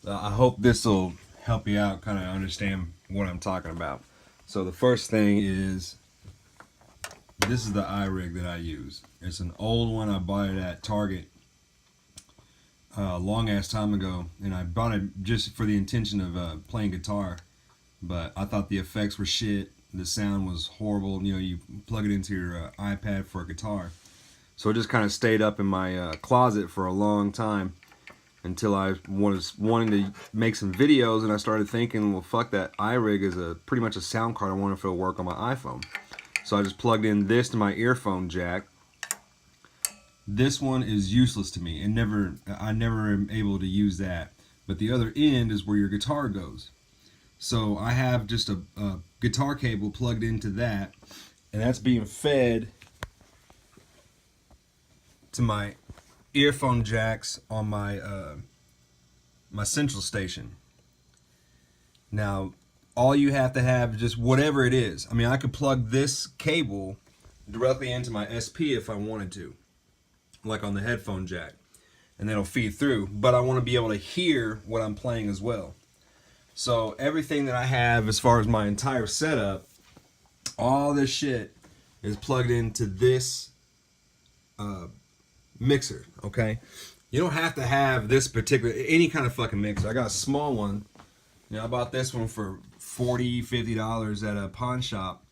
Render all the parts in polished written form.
I hope this will help you out, kind of understand what I'm talking about. So the first thing is, this is the iRig that I use. It's an old one. I bought it at Target a long ass time ago, and I bought it just for the intention of playing guitar. But I thought the effects were shit. The sound was horrible. You know, you plug it into your iPad for a guitar. So it just kind of stayed up in my closet for a long time until I was wanting to make some videos, and I started thinking, well, fuck that. iRig is pretty much a sound card. I wonder if it'll work on my iPhone. So I just plugged in this to my earphone jack. This one is useless to me, and I never am able to use that. But the other end is where your guitar goes. So I have just a guitar cable plugged into that, and that's being fed to my earphone jacks on my my central station. Now, all you have to have is just whatever it is. I mean, I could plug this cable directly into my SP if I wanted to, like on the headphone jack, and then it'll feed through. But I want to be able to hear what I'm playing as well. So everything that I have as far as my entire setup, all this shit is plugged into this mixer, okay? You don't have to have this particular, any kind of fucking mixer. I got a small one. You know, I bought this one for $40, $50 at a pawn shop,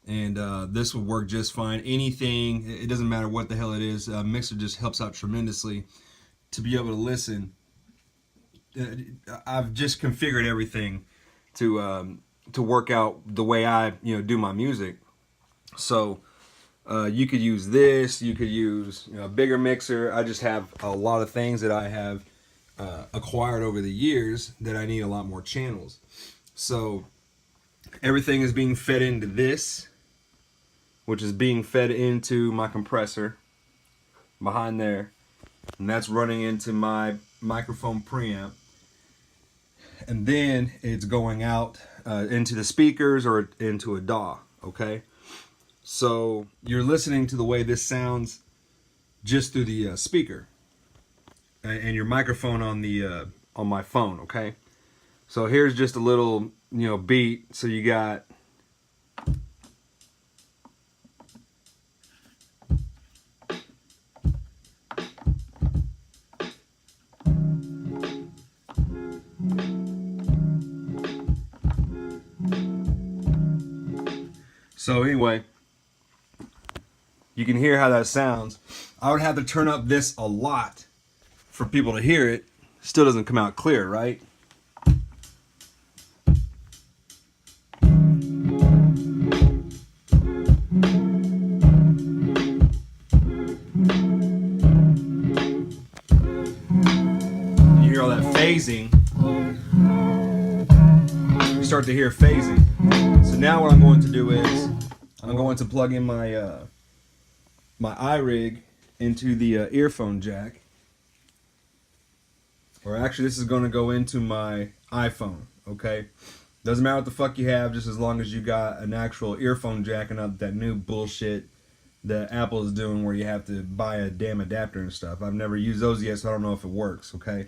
and this would work just fine. Anything, it doesn't matter what the hell it is. A mixer just helps out tremendously to be able to listen. I've just configured everything to work out the way I do my music. So you could use this, you could use a bigger mixer. I just have a lot of things that I have acquired over the years that I need a lot more channels. So everything is being fed into this, which is being fed into my compressor behind there, and that's running into my microphone preamp, and then it's going out into the speakers or into a DAW. Okay, so you're listening to the way this sounds just through the speaker and your microphone on the on my phone. Okay, so here's just a little beat. So you got so anyway, you can hear how that sounds. I would have to turn up this a lot for people to hear it. Still doesn't come out clear, right? You hear all that phasing. You start to hear phasing. So now what I'm going to do is I'm going to plug in my my iRig into the earphone jack. Or actually, this is going to go into my iPhone, okay? Doesn't matter what the fuck you have, just as long as you got an actual earphone jack and not that new bullshit that Apple is doing where you have to buy a damn adapter and stuff. I've never used those yet, so I don't know if it works, okay?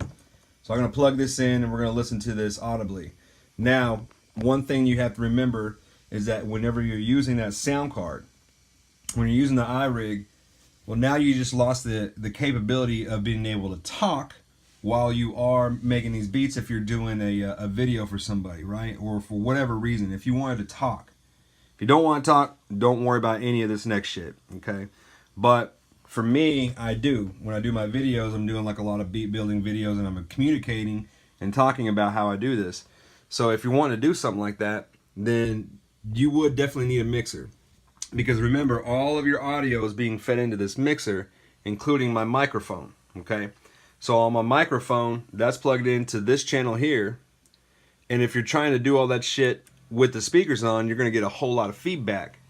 So I'm going to plug this in and we're going to listen to this audibly. Now, one thing you have to remember is that whenever you're using that sound card, when you're using the iRig, well, now you just lost the capability of being able to talk while you are making these beats if you're doing a video for somebody, right? Or for whatever reason, if you wanted to talk. If you don't want to talk, don't worry about any of this next shit, okay? But for me, I do. When I do my videos, I'm doing like a lot of beat building videos and I'm communicating and talking about how I do this. So if you want to do something like that, then you would definitely need a mixer. Because remember, all of your audio is being fed into this mixer, including my microphone, okay? So on my microphone, that's plugged into this channel here. And if you're trying to do all that shit with the speakers on, you're going to get a whole lot of feedback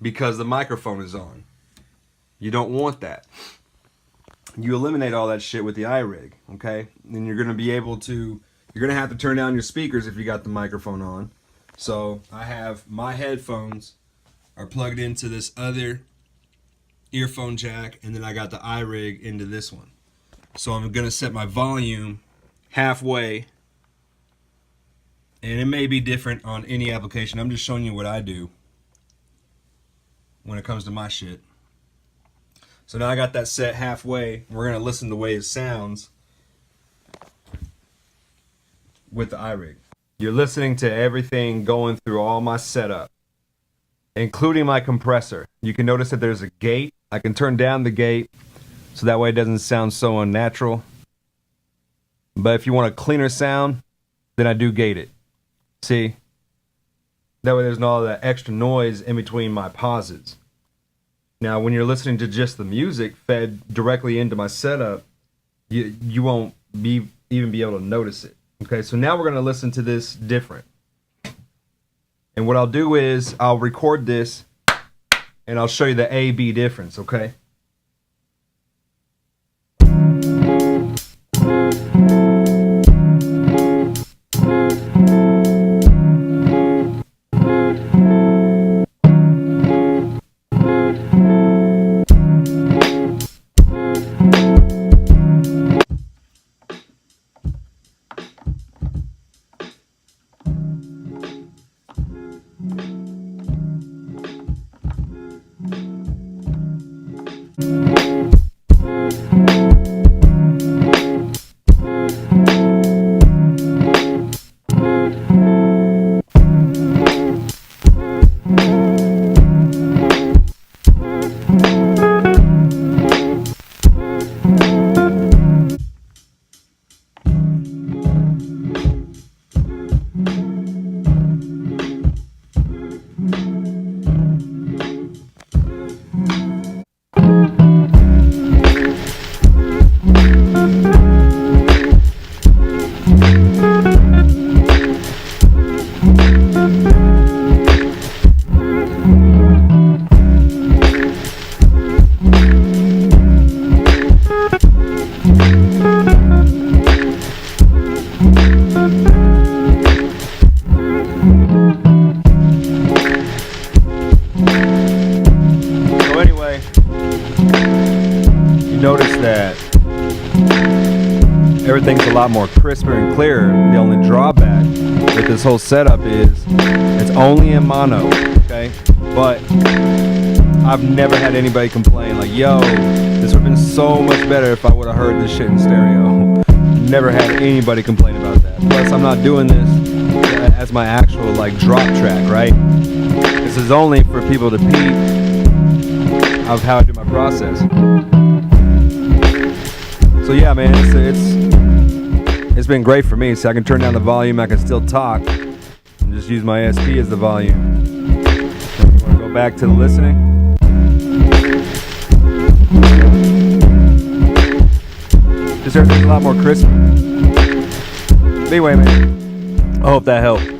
because the microphone is on. You don't want that. You eliminate all that shit with the iRig, okay? And you're going to be able to, you're going to have to turn down your speakers if you got the microphone on. So I have my headphones are plugged into this other earphone jack, and then I got the iRig into this one. So I'm going to set my volume halfway And it may be different on any application. I'm just showing you what I do when it comes to my shit. So now I got that set halfway. We're going to listen to the way it sounds with the iRig. You're listening to everything going through all my setup, including my compressor. You can notice that there's a gate. I can turn down the gate so that way it doesn't sound so unnatural. But if you want a cleaner sound, then I do gate it. See? That way there's not all that extra noise in between my pauses. Now, when you're listening to just the music fed directly into my setup, you won't even be able to notice it. Okay, so now we're going to listen to this different. And what I'll do is I'll record this and I'll show you the A-B difference, okay? Notice that everything's a lot more crisper and clearer. The only drawback with this whole setup is it's only in mono, okay? But I've never had anybody complain like, yo, this would have been so much better if I would have heard this shit in stereo. Never had anybody complain about that. Plus, I'm not doing this as my actual like drop track, right? This is only for people to peep of how I do my process. So yeah, man, it's been great for me. So I can turn down the volume, I can still talk, and just use my SP as the volume. So you want to go back to the listening? Just everything's a lot more crisp. Anyway, man, I hope that helped.